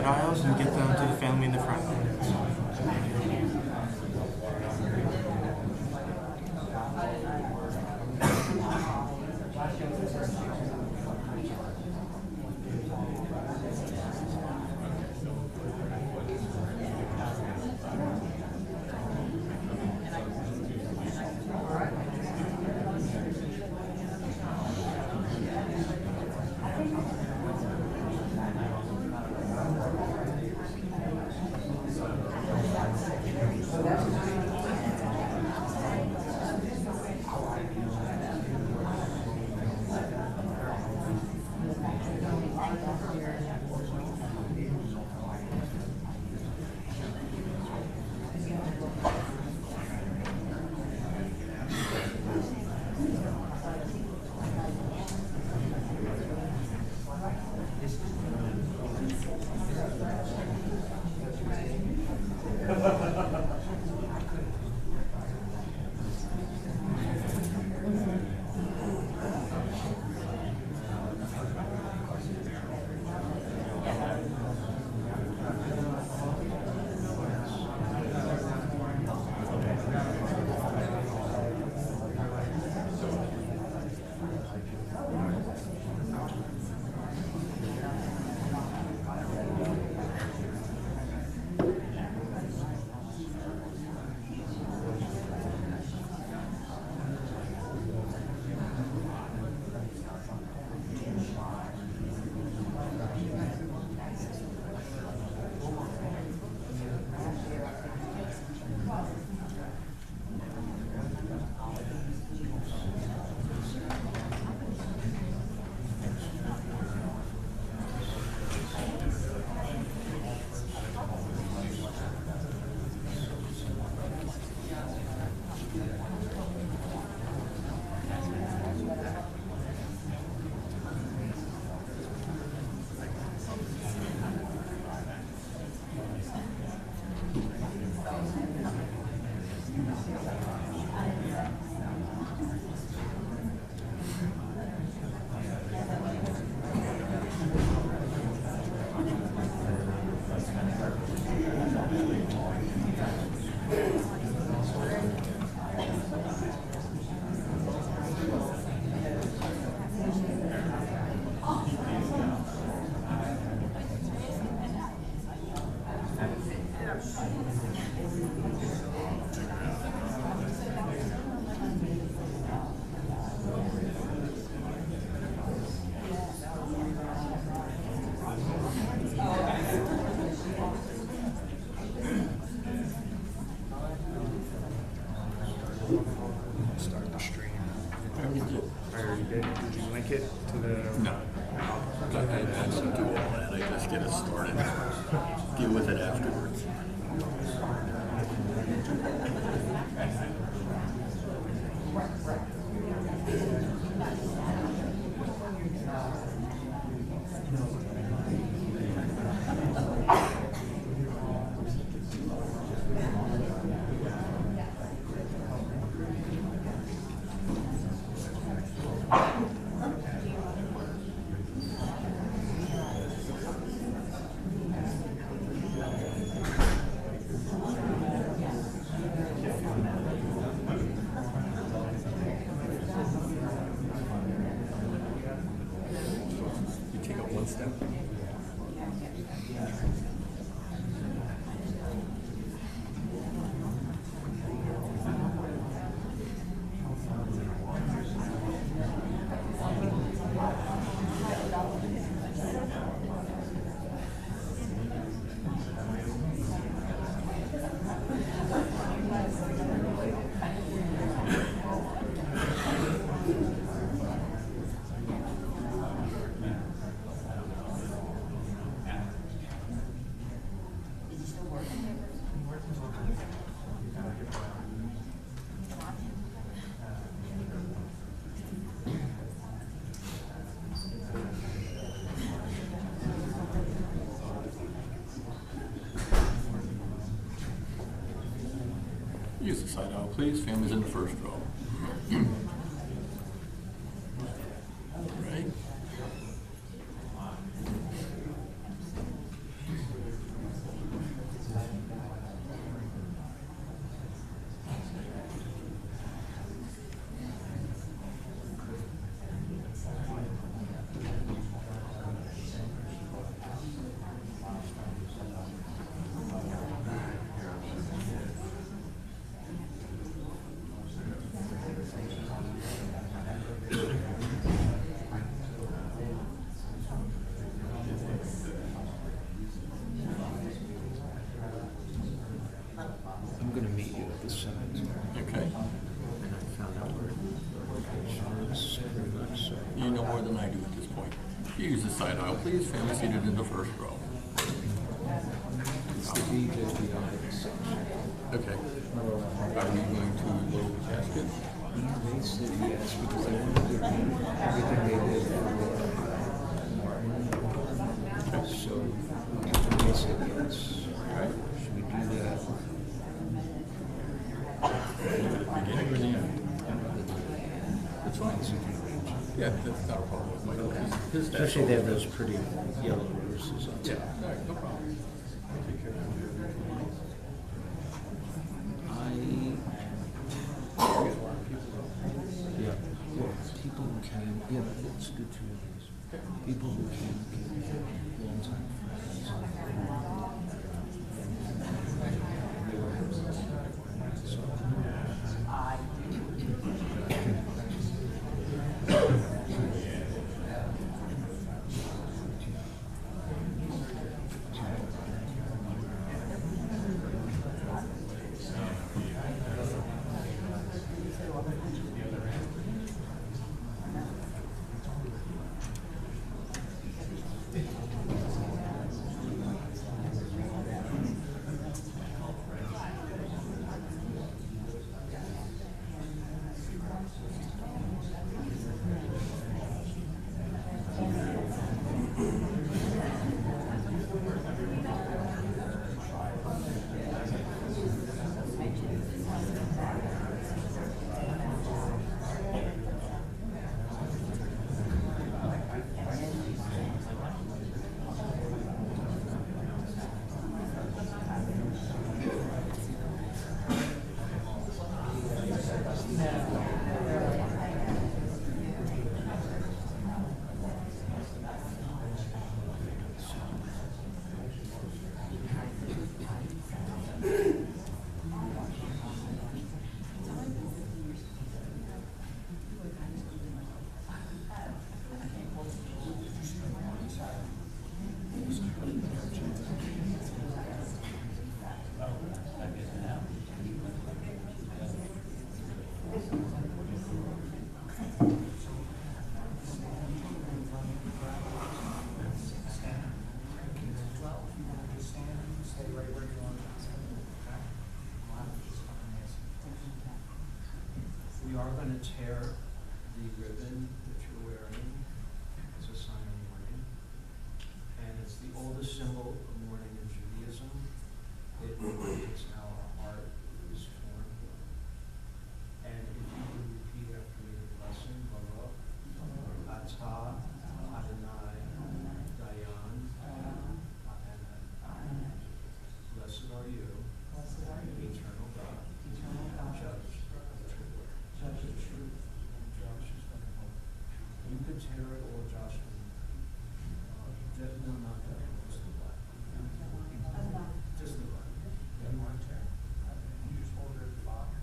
side aisles and get them to the family in the front. Start the stream. I already did. Did you link it to the? No. I don't do all that. I just get it started. Deal with it afterwards. You take it one step. Use the side aisle, please. Family's in the first row. Right. the cemetery. Okay. And I found out where the location is pretty much so. You know more than I do at this point. You use the side aisle, please. Family seated in the first row. It's the deed that we are in the section. Okay. Are we going to load the casket? They said yes, because they wanted to do everything they did for Martin. So they said yes. All right. Should we do that? Beginning or the end? That's fine. It's a good range. Yeah, that's not a problem with Michael. His dad's Especially they have those pretty yellow roses on Yeah, top. all right, no problem. I'll take care of that. Yeah, well, people who can, yeah, it's good to know these. People who can get long time friends. We are going to tear the ribbon that you're wearing as a sign of mourning. And it's the oldest symbol of mourning in Judaism. It indicates how our heart is torn. And if you would repeat after me the blessing, Baruch, Atah, Adonai, Dayan, Amen. Blessed are you, eternal God, judge of the truth. Josh is going to help. You could tear it or Josh can. No, not that. Just the black. Just the black. You want to tear? You just hold it at the bottom.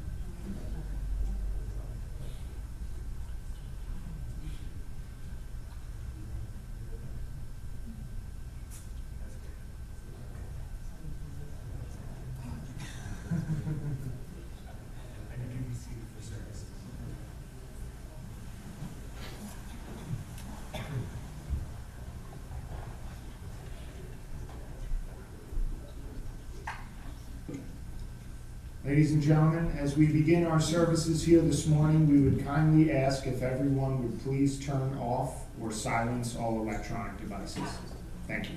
I need you to be seated for service. Ladies and gentlemen, as we begin our services here this morning, we would kindly ask if everyone would please turn off or silence all electronic devices. Thank you.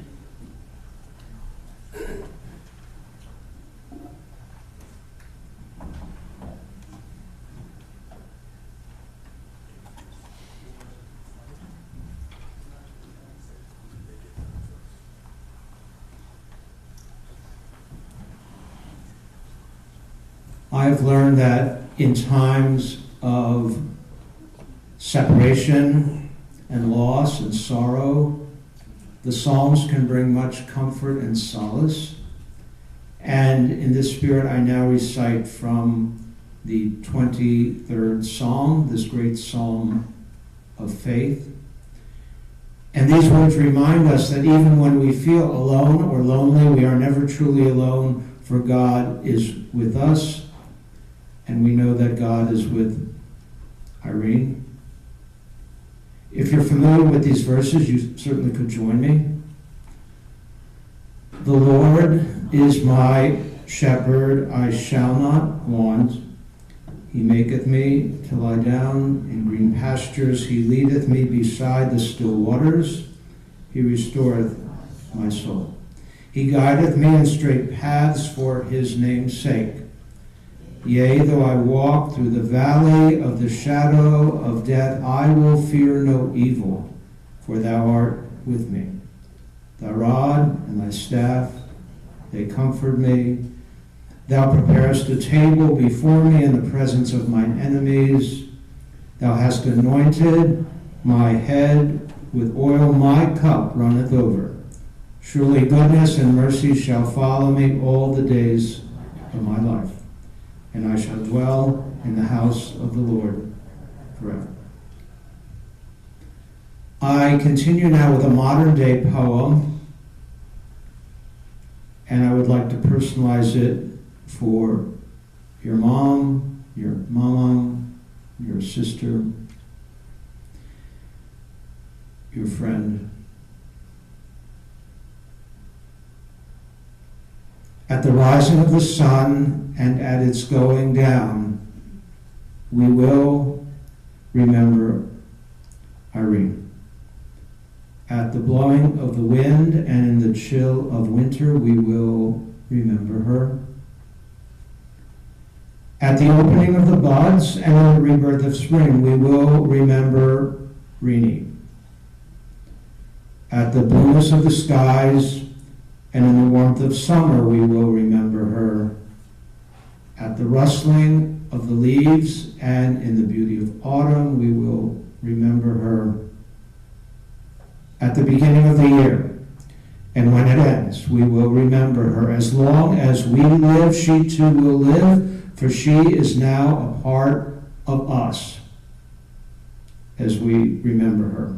I've learned that in times of separation and loss and sorrow, the Psalms can bring much comfort and solace. And in this spirit, I now recite from the 23rd Psalm, this great psalm of faith. And these words remind us that even when we feel alone or lonely, we are never truly alone, for God is with us. and we know that God is with Irene. If you're familiar with these verses, you certainly could join me. The Lord is my shepherd, I shall not want. He maketh me to lie down in green pastures. He leadeth me beside the still waters. He restoreth my soul. He guideth me in straight paths for his name's sake. Yea, though I walk through the valley of the shadow of death, I will fear no evil, for thou art with me. Thy rod and thy staff, they comfort me. Thou preparest a table before me in the presence of mine enemies. Thou hast anointed my head with oil, my cup runneth over. Surely goodness and mercy shall follow me all the days of my life, and I shall dwell in the house of the Lord forever. I continue now with a modern day poem, and I would like to personalize it for your mom, your mama, your sister, your friend. At the rising of the sun and at its going down, we will remember Irene. At the blowing of the wind and in the chill of winter, we will remember her. At the opening of the buds and in the rebirth of spring, we will remember Rini. At the blueness of the skies and in the warmth of summer, we will remember her. At the rustling of the leaves and in the beauty of autumn, we will remember her. At the beginning of the year, and when it ends, we will remember her. As long as we live, she too will live, for she is now a part of us as we remember her.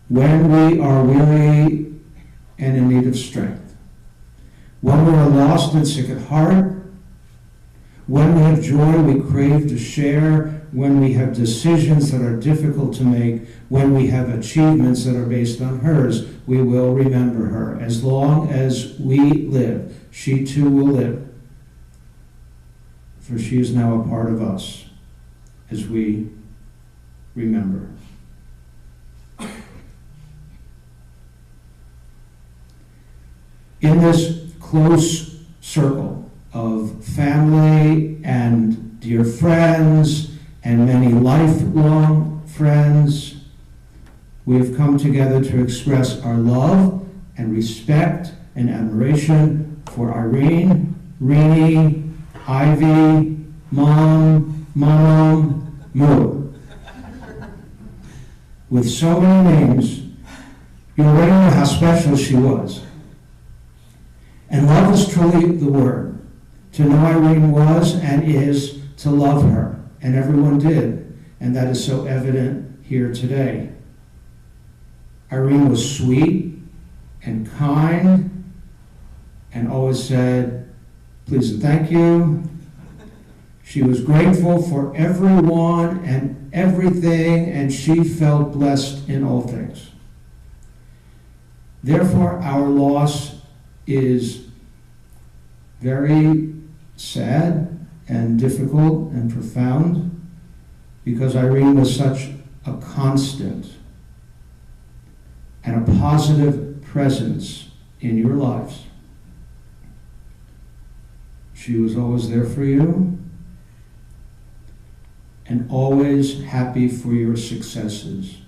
When we are weary and in need of strength, when we are lost and sick at heart, when we have joy we crave to share, when we have decisions that are difficult to make, when we have achievements that are based on hers, we will remember her. As long as we live, she too will live, for she is now a part of us as we remember. In this close circle of family and dear friends and many lifelong friends, we have come together to express our love and respect and admiration for Irene, Rini, Ivy, Mom, Moo. With so many names, you already know how special she was. And love is truly the word. To know Irene was and is to love her, and everyone did, and that is so evident here today. Irene was sweet and kind and always said, please and thank you. She was grateful for everyone and everything, and she felt blessed in all things. Therefore, our loss is very sad and difficult and profound, because Irene was such a constant and a positive presence in your lives. She was always there for you and always happy for your successes.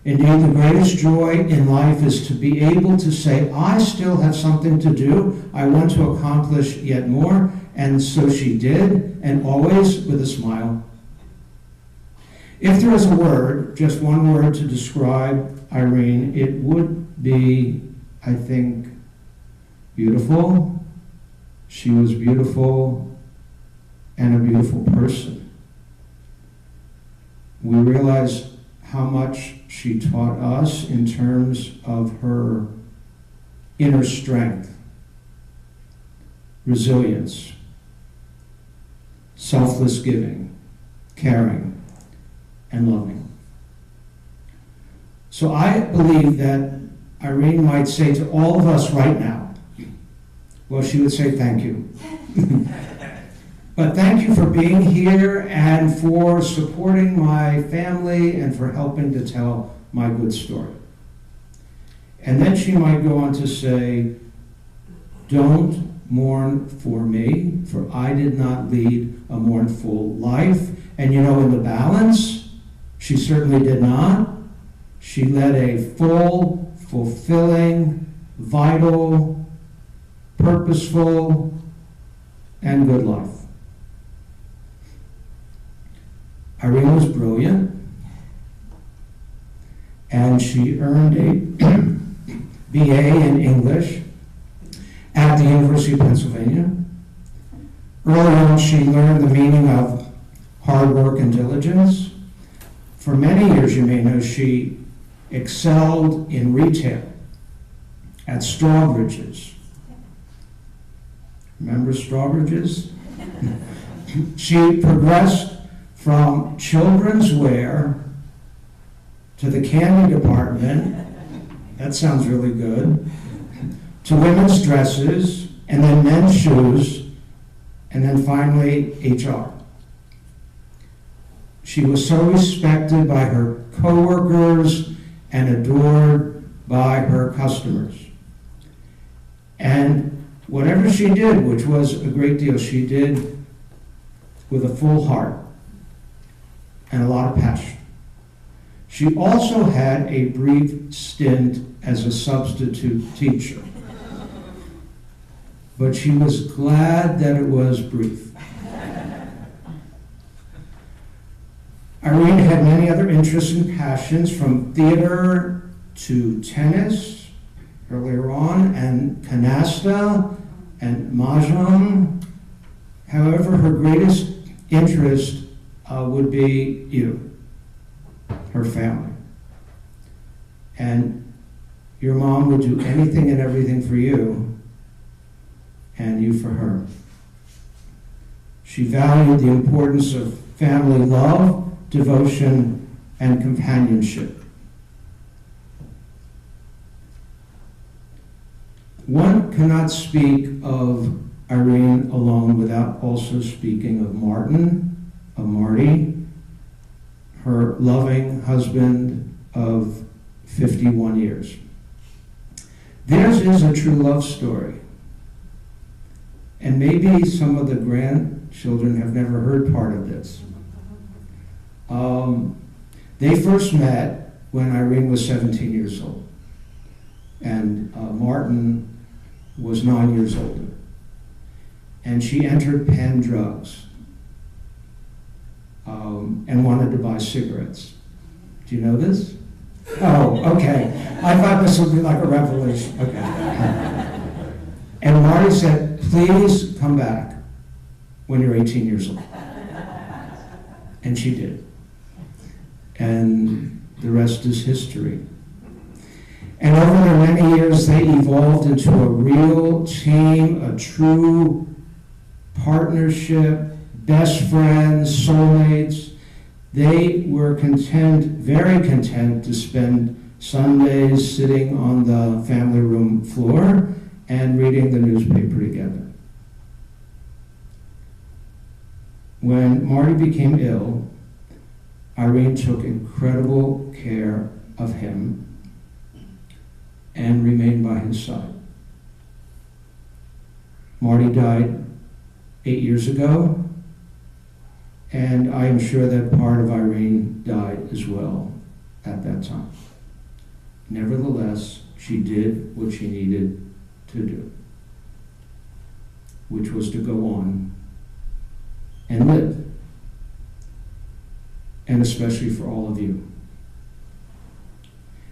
Indeed, the greatest joy in life is to be able to say, I still have something to do. I want to accomplish yet more. And so she did, and always with a smile. If there is a word, just one word to describe Irene, it would be, I think, beautiful. She was beautiful and a beautiful person. We realize how much she taught us in terms of her inner strength, resilience, selfless giving, caring, and loving. So I believe that Irene might say to all of us right now, well, she would say thank you. But thank you for being here and for supporting my family and for helping to tell my good story. And then she might go on to say, don't mourn for me, for I did not lead a mournful life. And you know, in the balance, she certainly did not. She led a full, fulfilling, vital, purposeful, and good life. Irene was brilliant, and she earned a BA in English at the University of Pennsylvania. Early on, she learned the meaning of hard work and diligence. For many years, you may know, she excelled in retail at Strawbridge's. Remember Strawbridge's? She progressed from children's wear to the candy department, that sounds really good, to women's dresses, and then men's shoes, and then finally HR. She was so respected by her coworkers and adored by her customers. And whatever she did, which was a great deal, she did with a full heart and a lot of passion. She also had a brief stint as a substitute teacher, but she was glad that it was brief. Irene had many other interests and passions, from theater to tennis earlier on, and canasta and mahjong. However, her greatest interest would be you, her family. And your mom would do anything and everything for you, and you for her. She valued the importance of family love, devotion, and companionship. One cannot speak of Irene alone without also speaking of Marty, her loving husband of 51 years. Theirs is a true love story. And maybe some of the grandchildren have never heard part of this. They first met when Irene was 17 years old, and Martin was 9 years older. And she entered Penn Drugs and wanted to buy cigarettes. Do you know this? Oh, okay. I thought this would be like a revelation. Okay. And Marty said, please come back when you're 18 years old. And she did. And the rest is history. And over the many years, they evolved into a real team, a true partnership, best friends, soulmates. They were content, very content, to spend Sundays sitting on the family room floor and reading the newspaper together. When Marty became ill, Irene took incredible care of him and remained by his side. Marty died 8 years ago, and I am sure that part of Irene died as well at that time. Nevertheless, she did what she needed to do, which was to go on and live, and especially for all of you.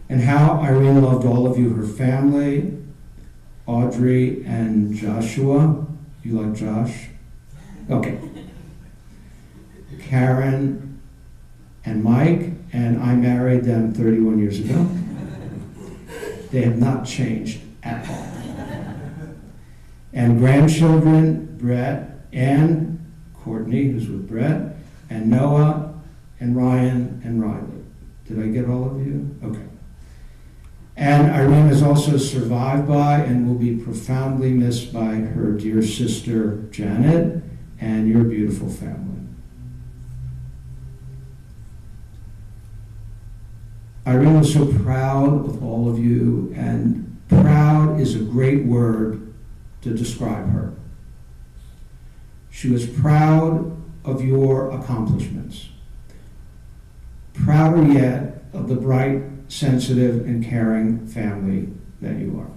And how Irene loved all of you, her family, Audrey and Joshua. You like Josh? Okay. Karen and Mike, and I married them 31 years ago. They have not changed at all. and grandchildren, Brett and Courtney, who's with Brett, and Noah, and Ryan, and Riley. Did I get all of you? Okay. And Irene is also survived by and will be profoundly missed by her dear sister, Janet, and your beautiful family. Irene was so proud of all of you, and proud is a great word to describe her. She was proud of your accomplishments. Prouder yet of the bright, sensitive, and caring family that you are.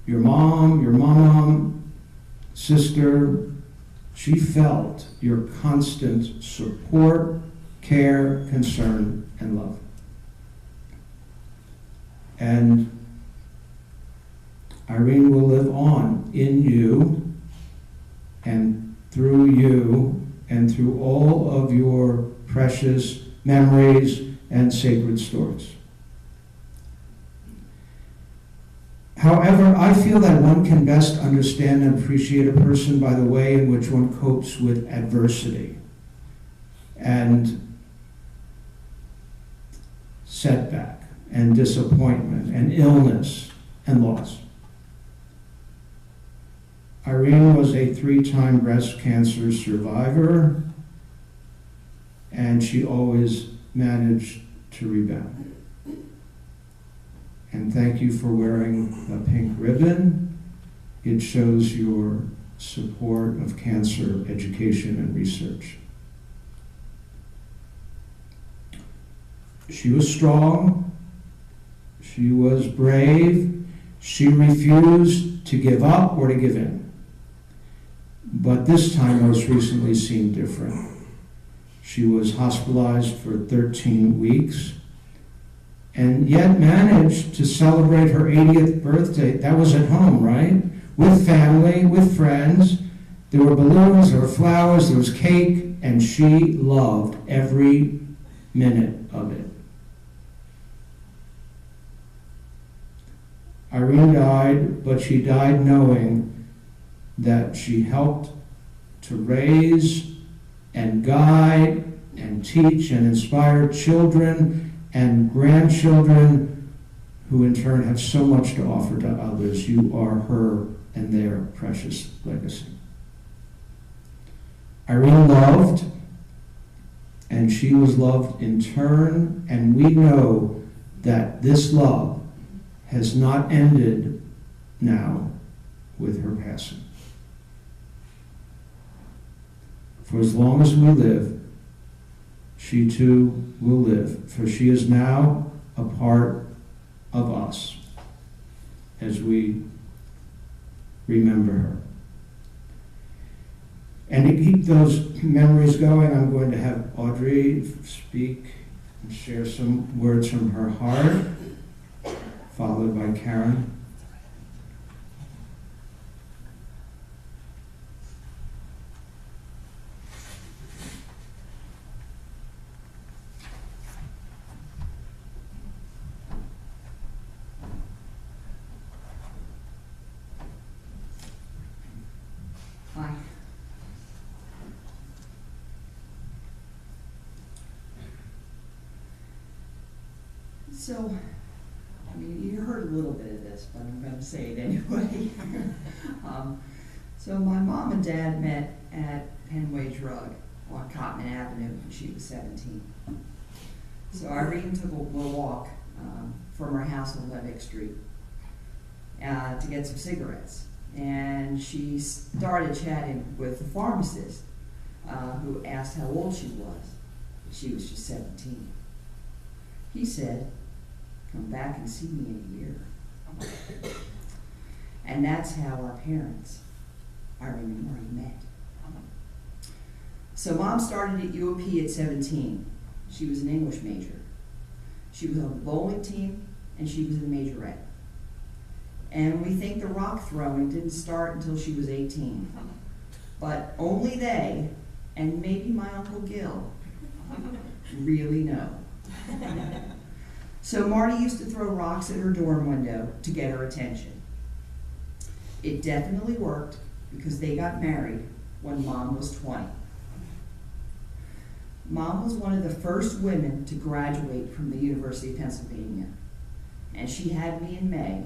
Your mom, sister, she felt your constant support, care, concern, and love. And Irene will live on in you and through you and through all of your precious memories and sacred stories. However, I feel that one can best understand and appreciate a person by the way in which one copes with adversity and setback and disappointment and illness and loss. Irene was a 3-time breast cancer survivor, and she always managed to rebound. And thank you for wearing a pink ribbon. It shows your support of cancer education and research. She was strong. She was brave. She refused to give up or to give in. But this time, most recently, seemed different. She was hospitalized for 13 weeks and yet managed to celebrate her 80th birthday. That was at home, right? With family, with friends. There were balloons, there were flowers, there was cake, and she loved every minute of it. Irene died, but she died knowing that she helped to raise and guide and teach and inspire children and grandchildren who in turn have so much to offer to others. You are her and their precious legacy. Irene loved, and she was loved in turn, and we know that this love has not ended now with her passing. For as long as we live, she too will live, for she is now a part of us as we remember her. And to keep those memories going, I'm going to have Audrey speak and share some words from her heart, followed by Karen. Hi. So, I mean, you heard a little bit of this, but I'm going to say it anyway. So my mom and dad met at Penway Drug on Cotton Avenue when she was 17. So Irene took a walk from her house on Levick Street to get some cigarettes. And she started chatting with the pharmacist who asked how old she was. She was just 17. He said, "Come back and see me in a year." And that's how our parents, Irene and Marty, met. So Mom started at UOP at 17. She was an English major. She was on the bowling team, and she was a majorette. And we think the rock throwing didn't start until she was 18. But only they, and maybe my Uncle Gil, really know. So Marty used to throw rocks at her dorm window to get her attention. It definitely worked because they got married when Mom was 20. Mom was one of the first women to graduate from the University of Pennsylvania, and she had me in May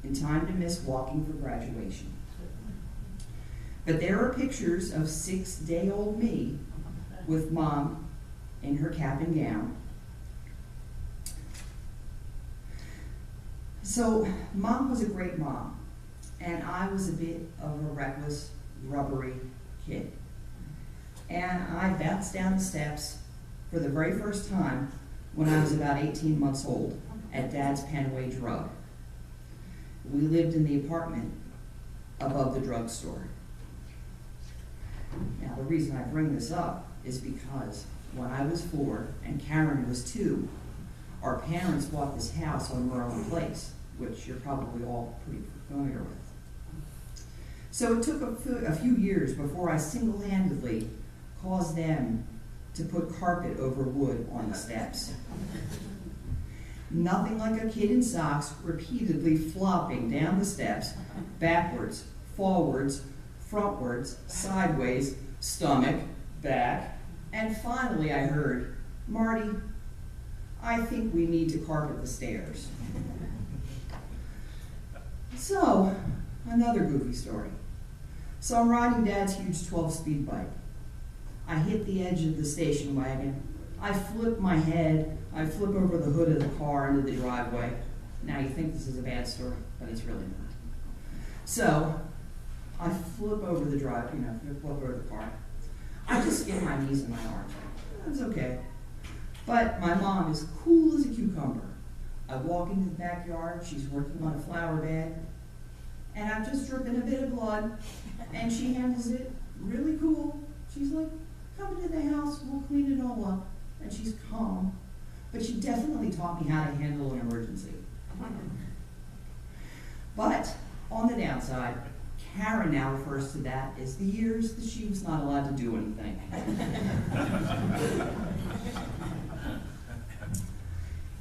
in time to miss walking for graduation. But there are pictures of 6-day-old me with Mom in her cap and gown. So Mom was a great mom, and I was a bit of a reckless, rubbery kid. And I bounced down the steps for the very first time when I was about 18 months old at Dad's Penway Drug. We lived in the apartment above the drugstore. Now, the reason I bring this up is because when I was 4 and Karen was 2, our parents bought this house on Merlin Place, which you're probably all pretty familiar with. So it took a few years before I single-handedly caused them to put carpet over wood on the steps. Nothing like a kid in socks repeatedly flopping down the steps, backwards, forwards, frontwards, sideways, stomach, back, and finally I heard, "Marty, I think we need to carpet the stairs." So, another goofy story. So I'm riding Dad's huge 12-speed bike. I hit the edge of the station wagon. I flip my head. I flip over the hood of the car into the driveway. Now you think this is a bad story, but it's really not. So I flip over the flip over the car. I just get my knees and my arms. That's okay. But my mom is cool as a cucumber. I walk into the backyard. She's working on a flower bed. And I'm just dripping a bit of blood. And she handles it really cool. She's like, "Come into the house, we'll clean it all up." And she's calm. But she definitely taught me how to handle an emergency. But on the downside, Karen now refers to that as the years that she was not allowed to do anything.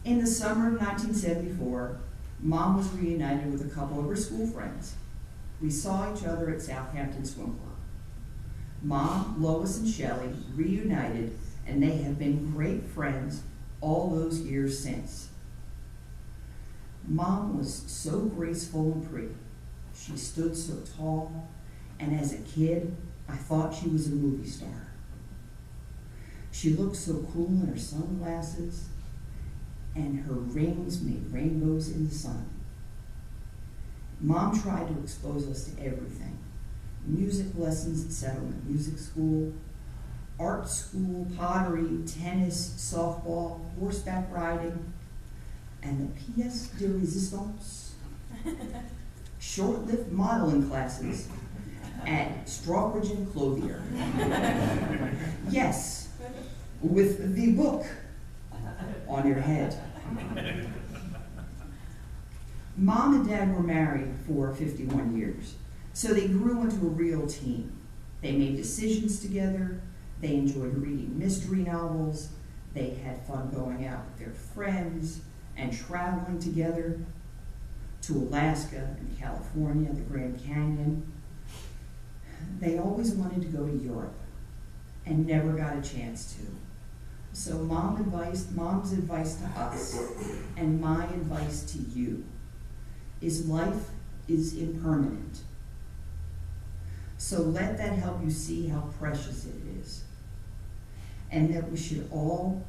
In the summer of 1974, Mom was reunited with a couple of her school friends. We saw each other at Southampton Swim Club. Mom, Lois, and Shelley reunited, and they have been great friends all those years since. Mom was so graceful and pretty. She stood so tall, and as a kid, I thought she was a movie star. She looked so cool in her sunglasses, and her rings made rainbows in the sun. Mom tried to expose us to everything. Music lessons at Settlement Music School, art school, pottery, tennis, softball, horseback riding, and the pièce de résistance. Short-lived modeling classes at Strawbridge and Clothier. Yes, with the book on your head. Mom and Dad were married for 51 years, so they grew into a real team. They made decisions together, they enjoyed reading mystery novels, they had fun going out with their friends and traveling together to Alaska and California, the Grand Canyon. They always wanted to go to Europe and never got a chance to. So Mom's advice to us and my advice to you is life is impermanent. So let that help you see how precious it is, and that we should all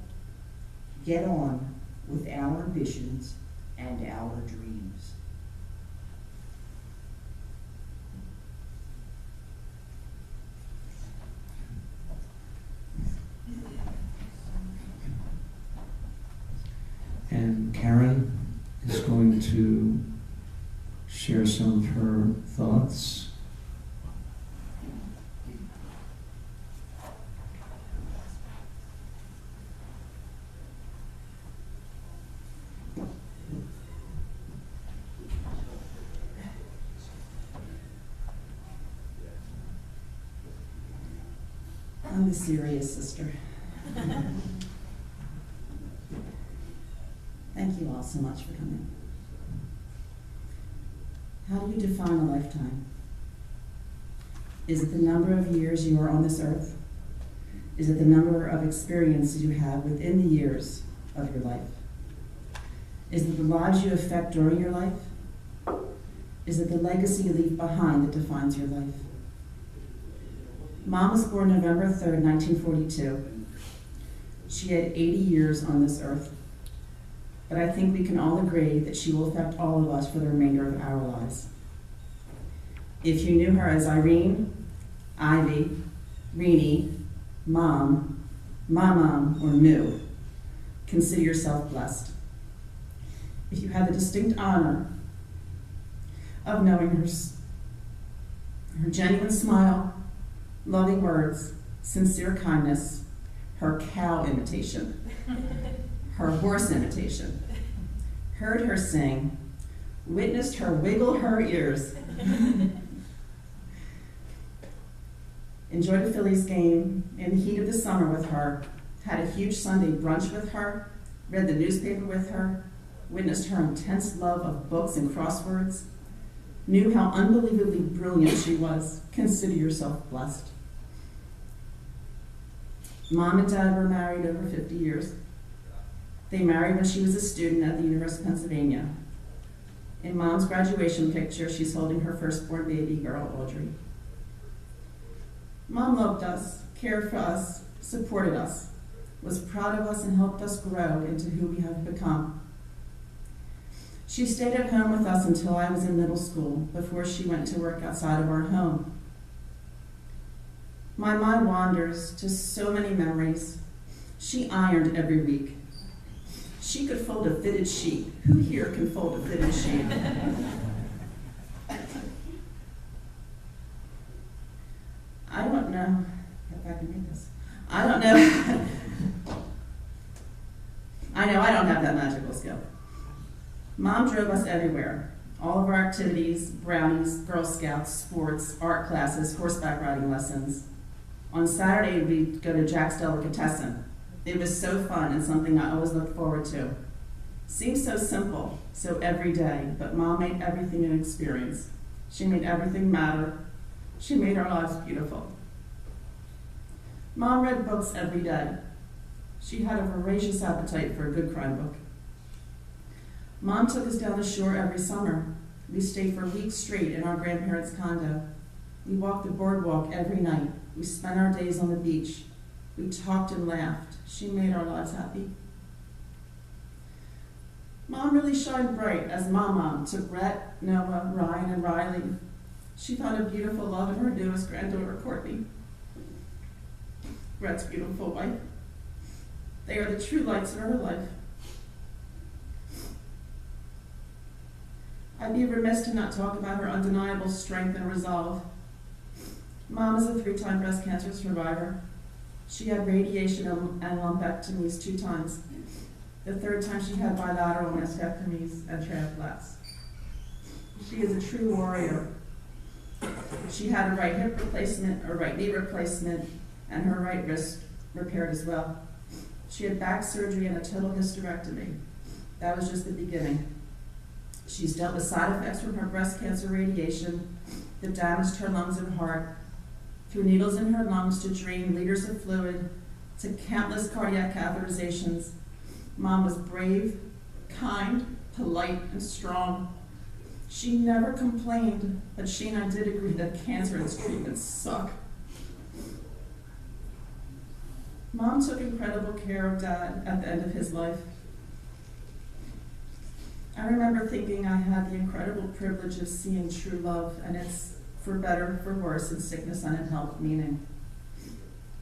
get on with our ambitions and our dreams. And Karen is going to share some of her thoughts. I'm the serious sister. Thank you all so much for coming. How do you define a lifetime? Is it the number of years you are on this earth? Is it the number of experiences you have within the years of your life? Is it the lives you affect during your life? Is it the legacy you leave behind that defines your life? Mom was born November 3rd, 1942. She had 80 years on this earth. But I think we can all agree that she will affect all of us for the remainder of our lives. If you knew her as Irene, Ivy, Reenie, Mom, my mom, or Moo, consider yourself blessed. If you had the distinct honor of knowing her genuine smile, loving words, sincere kindness, her cow imitation, her horse imitation, heard her sing, witnessed her wiggle her ears, enjoyed a Phillies game in the heat of the summer with her, had a huge Sunday brunch with her, read the newspaper with her, witnessed her intense love of books and crosswords, knew how unbelievably brilliant she was, consider yourself blessed. Mom and Dad were married over 50 years. They married when she was a student at the University of Pennsylvania. In Mom's graduation picture, she's holding her firstborn baby girl, Audrey. Mom loved us, cared for us, supported us, was proud of us, and helped us grow into who we have become. She stayed at home with us until I was in middle school, before she went to work outside of our home. My mind wanders to so many memories. She ironed every week. She could fold a fitted sheet. Who here can fold a fitted sheet? I don't know if I can read this. I don't know. I know I don't have that magical skill. Mom drove us everywhere. All of our activities, brownies, Girl Scouts, sports, art classes, horseback riding lessons. On Saturday, we'd go to Jack's Delicatessen. It was so fun and something I always looked forward to. Seems so simple, so everyday, but Mom made everything an experience. She made everything matter. She made our lives beautiful. Mom read books every day. She had a voracious appetite for a good crime book. Mom took us down the shore every summer. We stayed for weeks straight in our grandparents' condo. We walked the boardwalk every night. We spent our days on the beach. We talked and laughed. She made our lives happy. Mom really shined bright as Mom to Brett, Noah, Ryan, and Riley. She found a beautiful love in her newest granddaughter, Courtney. Brett's beautiful wife. They are the true lights of her life. I'd be remiss to not talk about her undeniable strength and resolve. Mom is a 3-time breast cancer survivor. She had radiation and lumpectomies 2 times. The 3rd time she had bilateral mastectomies and transplants. She is a true warrior. She had a right hip replacement, a right knee replacement, and her right wrist repaired as well. She had back surgery and a total hysterectomy. That was just the beginning. She's dealt with side effects from her breast cancer radiation that damaged her lungs and heart, through needles in her lungs to drain liters of fluid, to countless cardiac catheterizations. Mom was brave, kind, polite, and strong. She never complained, but she and I did agree that cancer and its treatments suck. Mom took incredible care of Dad at the end of his life. I remember thinking I had the incredible privilege of seeing true love, and it's for better, for worse, in sickness and in health meaning.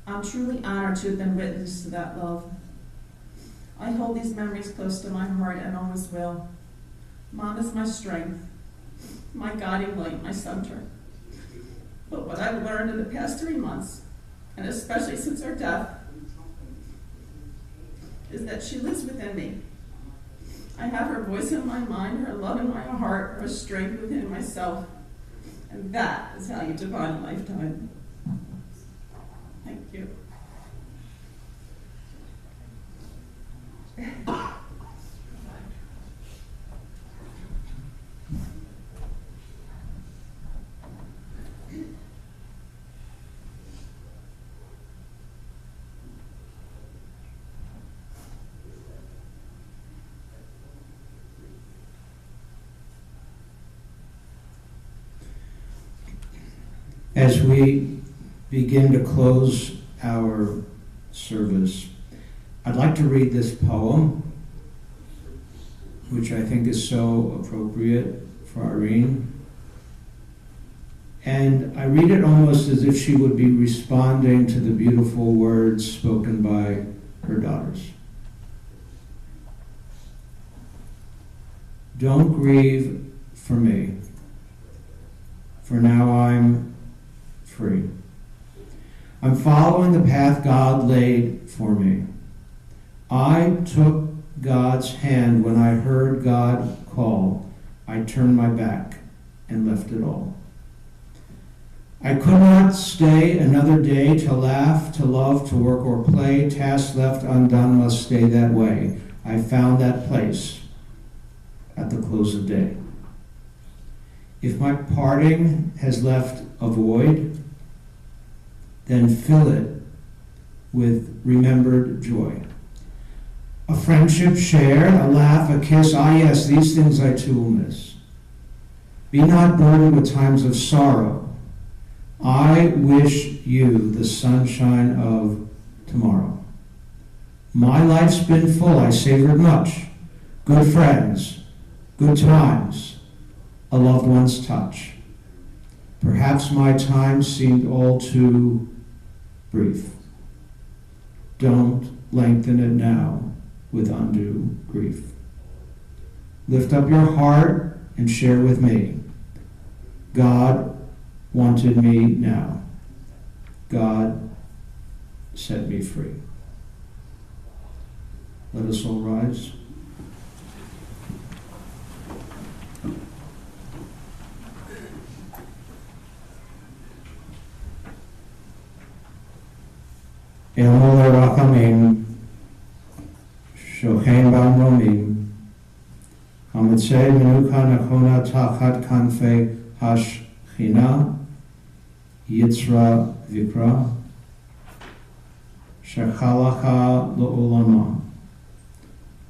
I'm truly honored to have been witness to that love. I hold these memories close to my heart and always will. Mom is my strength, my guiding light, my center. But what I've learned in the past 3 months, and especially since her death, is that she lives within me. I have her voice in my mind, her love in my heart, her strength within myself. And that is how you define a lifetime. Thank you. as we begin to close our service, I'd like to read this poem, which I think is so appropriate for Irene. And I read it almost as if she would be responding to the beautiful words spoken by her daughters. Don't grieve for me, for now I'm free. I'm following the path God laid for me. I took God's hand when I heard God call. I turned my back and left it all. I could not stay another day to laugh, to love, to work or play. Tasks left undone must stay that way. I found that place at the close of day. If my parting has left a void, then fill it with remembered joy. A friendship shared, a laugh, a kiss, ah yes, these things I too will miss. Be not burdened with times of sorrow. I wish you the sunshine of tomorrow. My life's been full, I savored much. Good friends, good times, a loved one's touch. Perhaps my time seemed all too brief. Don't lengthen it now with undue grief. Lift up your heart and share with me. God wanted me now. God set me free. Let us all rise. Elmol Rachamim, Shochein Bamromim, Hamitzei Menuka Nachona Tachat Kanfe Hashchina, Yitzra Vikra, Shechalacha Lo'olama,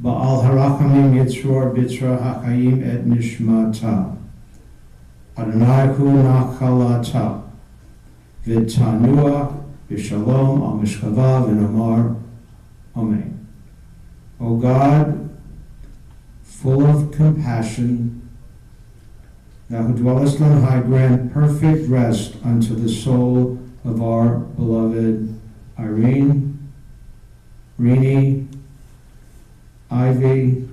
Ba'al Harachamim Yitzror Bitra Hakayim Et Nishmata, Adonai Hu Nachalata, V'tanua B'shalom al Mishkava V'namar Amen. O God, full of compassion, Thou who dwellest on high, grant perfect rest unto the soul of our beloved Irene, Rini, Ivy,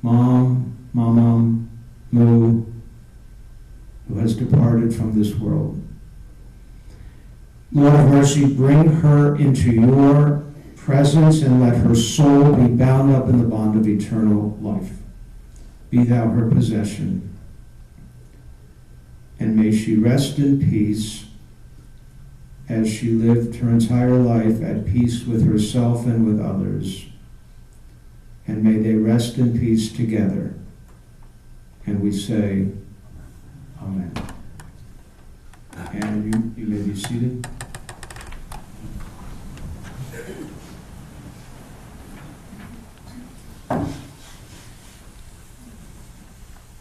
Mom, Mamam, Moo, who has departed from this world. Lord of mercy, bring her into your presence and let her soul be bound up in the bond of eternal life. Be thou her possession. And may she rest in peace as she lived her entire life at peace with herself and with others. And may they rest in peace together. And we say, Amen. And you may be seated.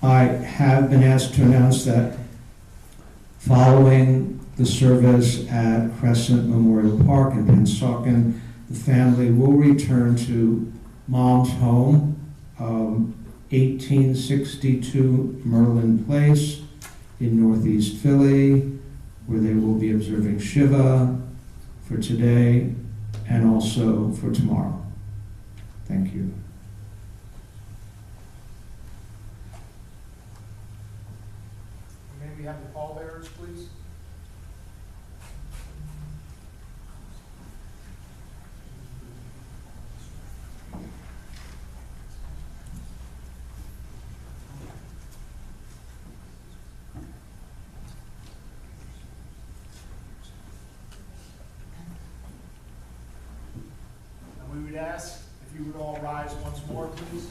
I have been asked to announce that following the service at Crescent Memorial Park in Pennsauken, the family will return to Mom's home, 1862 Merlin Place in Northeast Philly, where they will be observing Shiva for today and also for tomorrow. Thank you. May we have the pallbearers, please? And we would ask if you would all rise once more, please.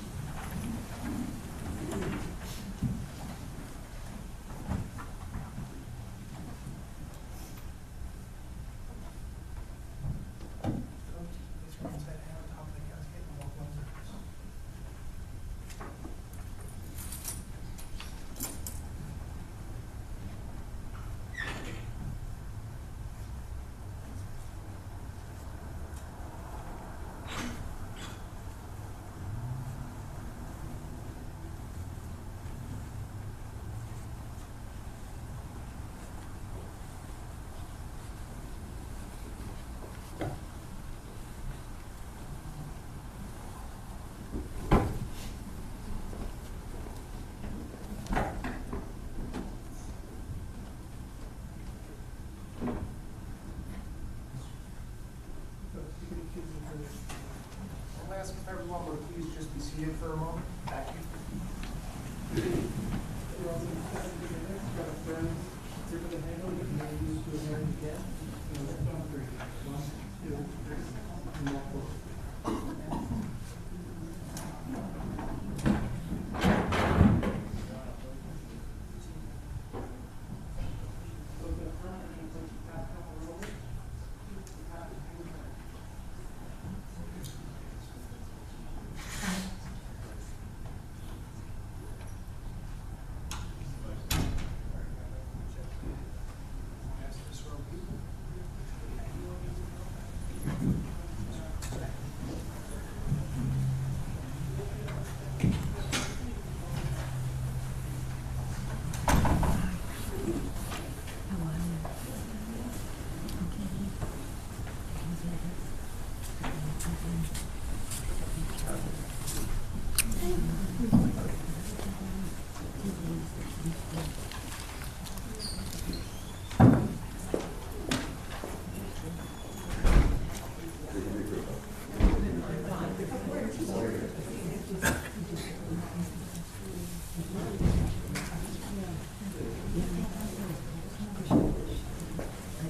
everyone would please just be seated for a moment. Thank you.